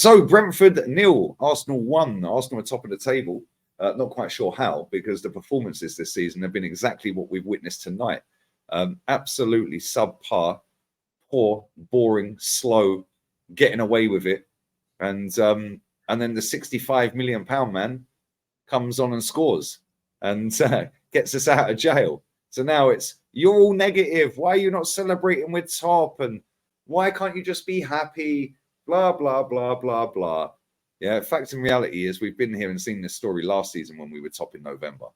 So Brentford 0, Arsenal 1. Arsenal are top of the table. Not quite sure how, because the performances this season have been exactly what we've witnessed tonight. Absolutely subpar, poor, boring, slow, getting away with it. And then the £65 million man comes on and scores and gets us out of jail. So now it's, you're all negative. Why are you not celebrating with top? And why can't you just be happy? Blah, blah, blah, blah, blah. Yeah, fact and reality is we've been here and seen this story last season when we were top in November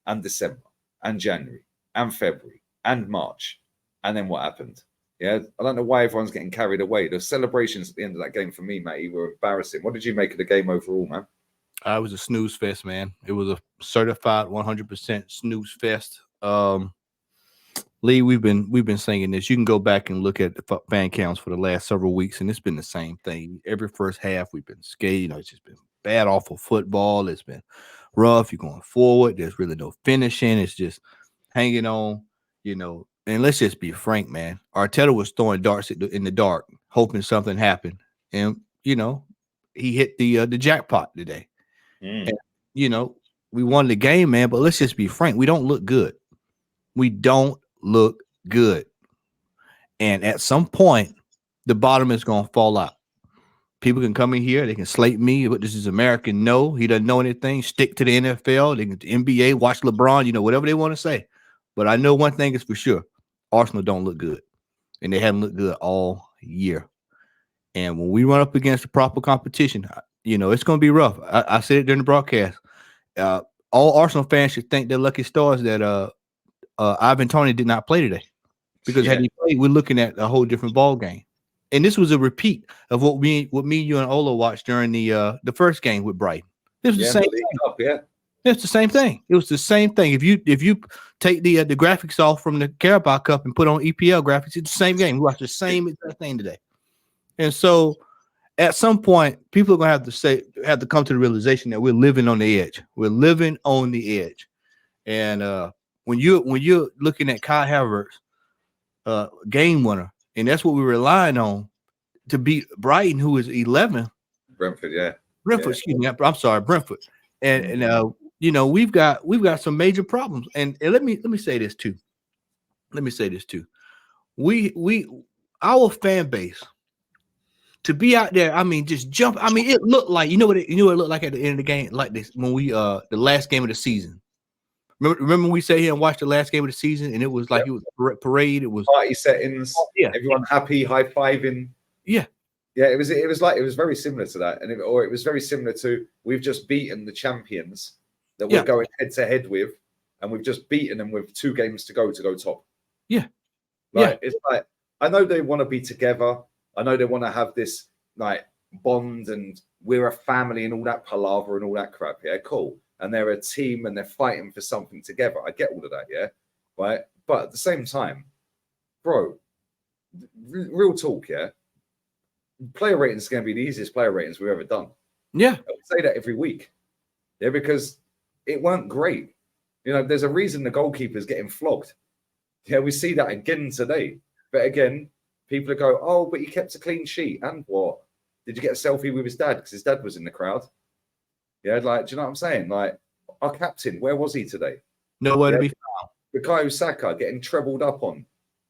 and December and January and February and March. And then what happened? Yeah, I don't know why everyone's getting carried away. The celebrations at the end of that game for me, Matty, were embarrassing. What did you make of the game overall, man? It was a snooze fest, man. It was a certified 100% snooze fest. Lee, we've been saying this. You can go back and look at the fan counts for the last several weeks, and it's been the same thing. Every first half, we've been scared. It's just been bad, awful football. It's been rough. You're going forward. There's really no finishing. It's just hanging on, And let's just be frank, man. Arteta was throwing darts in the dark, hoping something happened, and he hit the jackpot today. And, we won the game, man. But let's just be frank. We don't look good. We don't look good. And at some point, the bottom is going to fall out. People can come in here. They can slate me. But this is American. No, he doesn't know anything. Stick to the NFL. They can the NBA, watch LeBron, whatever they want to say. But I know one thing is for sure. Arsenal don't look good. And they haven't looked good all year. And when we run up against the proper competition, it's going to be rough. I said it during the broadcast. All Arsenal fans should thank their lucky stars that Ivan Toney did not play today. Because had he played, we're looking at a whole different ball game. And this was a repeat of what me, you, and Ola watched during the first game with Brighton. This was the same thing. It's the same thing. It was the same thing. If you take the graphics off from the Carabao Cup and put on EPL graphics, it's the same game. We watched the same exact thing today. And so at some point, people are gonna have to come to the realization that we're living on the edge. We're living on the edge. And when you're looking at Kai Havertz, game winner, and that's what we're relying on to beat Brighton, who is 11. Brentford, excuse me. I'm sorry, Brentford. And we've got some major problems. And let me say this too. Our fan base, to be out there, just jump. It looked like, what it looked like at the end of the game, like this when we the last game of the season. Remember we sat here and watched the last game of the season, and it was like it was a parade. It was party settings. Everyone happy, high fiving. Yeah. It was very similar to that, and it was very similar to, we've just beaten the champions that we're going head to head with, and we've just beaten them with 2 games to go top. Yeah. It's like, I know they want to be together. I know they want to have this like bond, and we're a family and all that palaver and all that crap. Yeah, cool. And they're a team and they're fighting for something together. I get all of that, yeah, right. But at the same time, bro, real talk, yeah. Player ratings is going to be the easiest player ratings we've ever done. Yeah, I say that every week. Yeah, because it weren't great. There's a reason the goalkeeper's getting flogged. Yeah, we see that again today. But again, people go, oh, but he kept a clean sheet. And what? Did you get a selfie with his dad? Because his dad was in the crowd. Yeah, like, do you know what I'm saying? Like, our captain, where was he today? Nowhere to be found. Bukayo Saka getting trebled up on.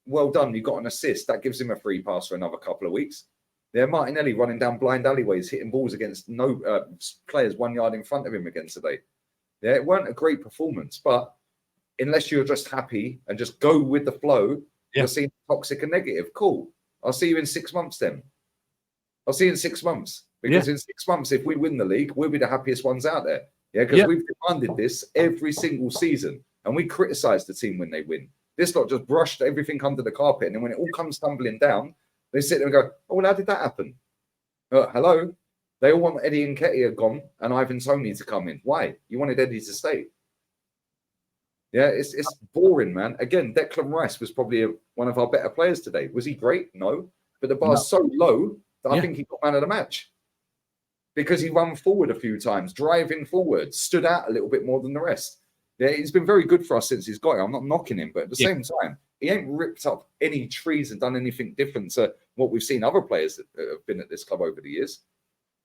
Well done, you got an assist. That gives him a free pass for another couple of weeks. Yeah, Martinelli running down blind alleyways, hitting balls against no players 1 yard in front of him again today. Yeah, it weren't a great performance, but unless you're just happy and just go with the flow, you're seeing toxic and negative. Cool. I'll see you in 6 months then. I'll see you in 6 months. Because in 6 months, if we win the league, we'll be the happiest ones out there. Yeah, because we've demanded this every single season. And we criticize the team when they win. This lot just brushed everything under the carpet. And then when it all comes tumbling down, they sit there and go, oh, well, how did that happen? Hello? They all want Eddie Nketiah gone and Ivan Toney to come in. Why? You wanted Eddie to stay. Yeah, it's boring, man. Again, Declan Rice was probably one of our better players today. Was he great? No. But the bar's so low that I think he got man of the match. Because he ran forward a few times, driving forward, stood out a little bit more than the rest. Yeah, he's been very good for us since he's got it. I'm not knocking him, but at the same time, he ain't ripped up any trees and done anything different to what we've seen other players that have been at this club over the years.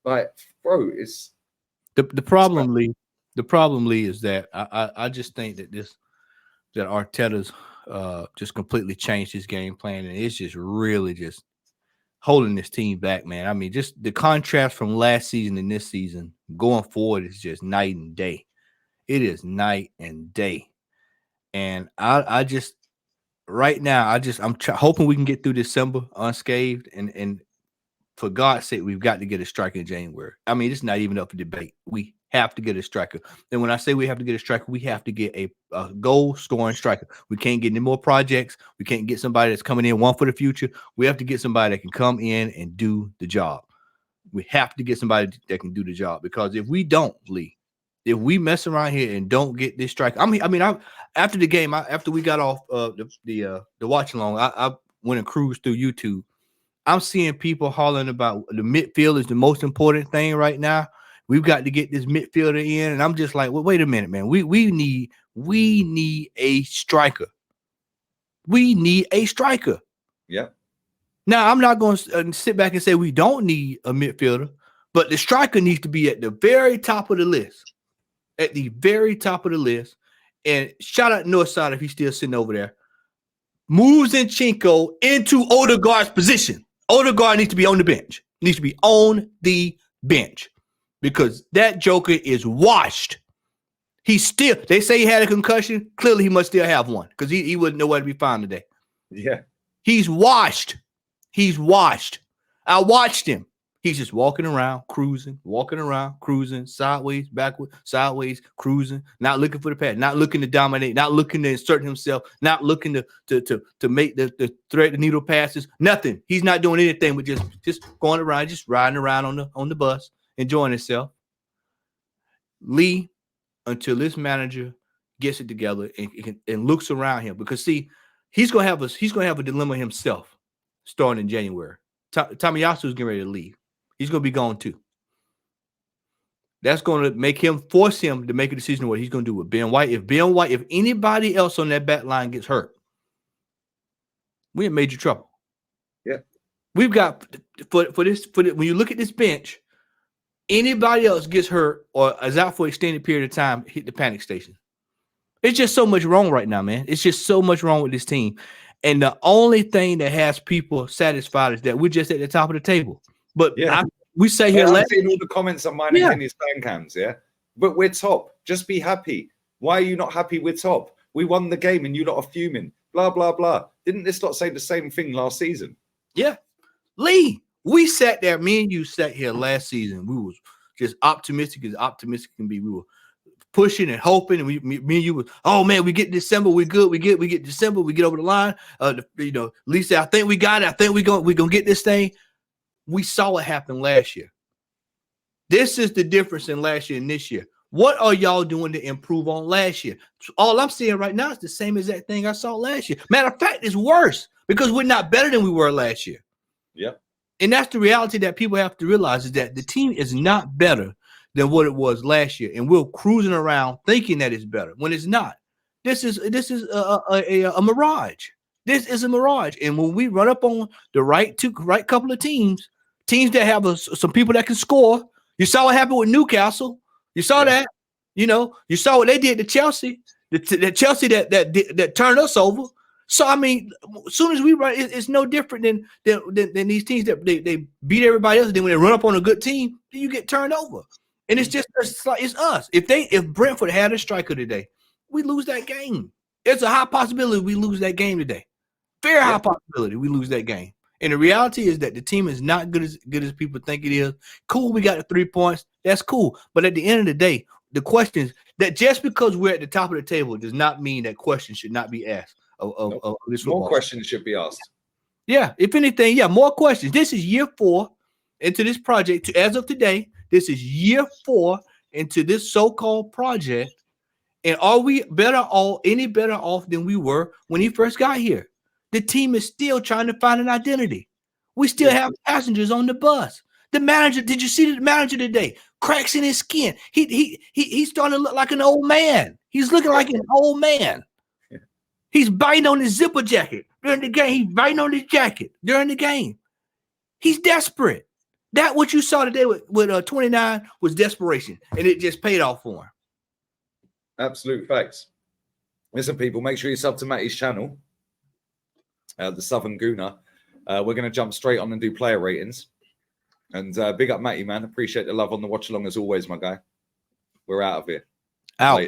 Like, bro, it's the problem, Lee. The problem, Lee, is that I just think that Arteta's just completely changed his game plan, and it's just really just holding this team back, man. I mean, just the contrast from last season and this season going forward is just night and day. It is night and day. And I just right now, I'm hoping we can get through December unscathed. And for God's sake, we've got to get a striker in January. I mean, it's not even up for debate. We have to get a striker. And when I say we have to get a striker, we have to get a goal scoring striker. We can't get any more projects. We can't get somebody that's coming in one for the future. We have to get somebody that can come in and do the job. We have to get somebody that can do the job, because if we don't, Lee, if we mess around here and don't get this striker, after the game, after we got off the watch along, I went and cruised through YouTube. I'm seeing people hollering about the midfield is the most important thing right now. We've got to get this midfielder in, and I'm just like, well, wait a minute, man. We need a striker. We need a striker. Yeah. Now, I'm not going to sit back and say we don't need a midfielder, but the striker needs to be at the very top of the list. At the very top of the list. And shout out Northside if he's still sitting over there. Moves Zinchenko into Odegaard's position. Odegaard needs to be on the bench. Needs to be on the bench, because that joker is washed. They say he had a concussion. Clearly, he must still have one, because he wouldn't know where to be found today. Yeah. He's washed. He's washed. I watched him. He's just walking around, cruising, sideways, backward, sideways, cruising, not looking for the pass, not looking to dominate, not looking to insert himself, not looking to make the thread the needle passes, nothing. He's not doing anything but just going around, just riding around on the bus, enjoying himself. Lee, until this manager gets it together and looks around him, because see, he's gonna have a dilemma himself starting in January. Tomiyasu is getting ready to leave. He's going to be gone too. That's going to force him to make a decision on what he's going to do with Ben White. If anybody else on that back line gets hurt, we're in major trouble. Yeah. We've got for this when you look at this bench, anybody else gets hurt or is out for an extended period of time, hit the panic station. It's just so much wrong right now, man. It's just so much wrong with this team. And the only thing that has people satisfied is that we're just at the top of the table. But yeah. We say here, I've seen all the comments on mine and Kenny's fan cams, yeah. But we're top. Just be happy. Why are you not happy we're top? We won the game and you lot are fuming. Blah, blah, blah. Didn't this lot say the same thing last season? Yeah. Lee, we sat there, me and you sat here last season. We was just optimistic as optimistic can be. We were pushing and hoping, and me and you was, oh man, we get December, we good, we get December, we get over the line. Lisa, I think we got it. I think we're gonna get this thing. We saw what happened last year. This is the difference in last year and this year. What are y'all doing to improve on last year? All I'm seeing right now is the same exact thing I saw last year. Matter of fact, it's worse because we're not better than we were last year. Yeah. And that's the reality that people have to realize, is that the team is not better than what it was last year. And we're cruising around thinking that it's better when it's not. This is a mirage. This is a mirage. And when we run up on the right couple of teams that have some people that can score, you saw what happened with Newcastle. You saw that. You saw what they did to Chelsea. The Chelsea that turned us over. So I mean, as soon as we run, it's no different than these teams that they beat everybody else. Then when they run up on a good team, then you get turned over. And it's us. If Brentford had a striker today, we lose that game. It's a high possibility we lose that game today. Very high possibility we lose that game. And the reality is that the team is not good as people think it is. Cool, we got the 3 points. That's cool. But at the end of the day, the question is that just because we're at the top of the table does not mean that questions should not be asked of this football. More questions should be asked. Yeah, if anything, more questions. This is year 4 into this project. As of today, this is year 4 into this so-called project. And are we any better off than we were when he first got here? The team is still trying to find an identity. We still have passengers on the bus. The manager, did you see the manager today? Cracks in his skin. He's starting to look like an old man. He's looking like an old man. He's biting on his zipper jacket during the game. He's biting on his jacket during the game. He's desperate. That what you saw today with 29 was desperation, and it just paid off for him. Absolute facts. Listen, people, make sure you sub to Matty's channel, the Southern Gooner. We're going to jump straight on and do player ratings. And big up Matty, man. Appreciate the love on the watch along as always, my guy. We're out of here. Out. Later.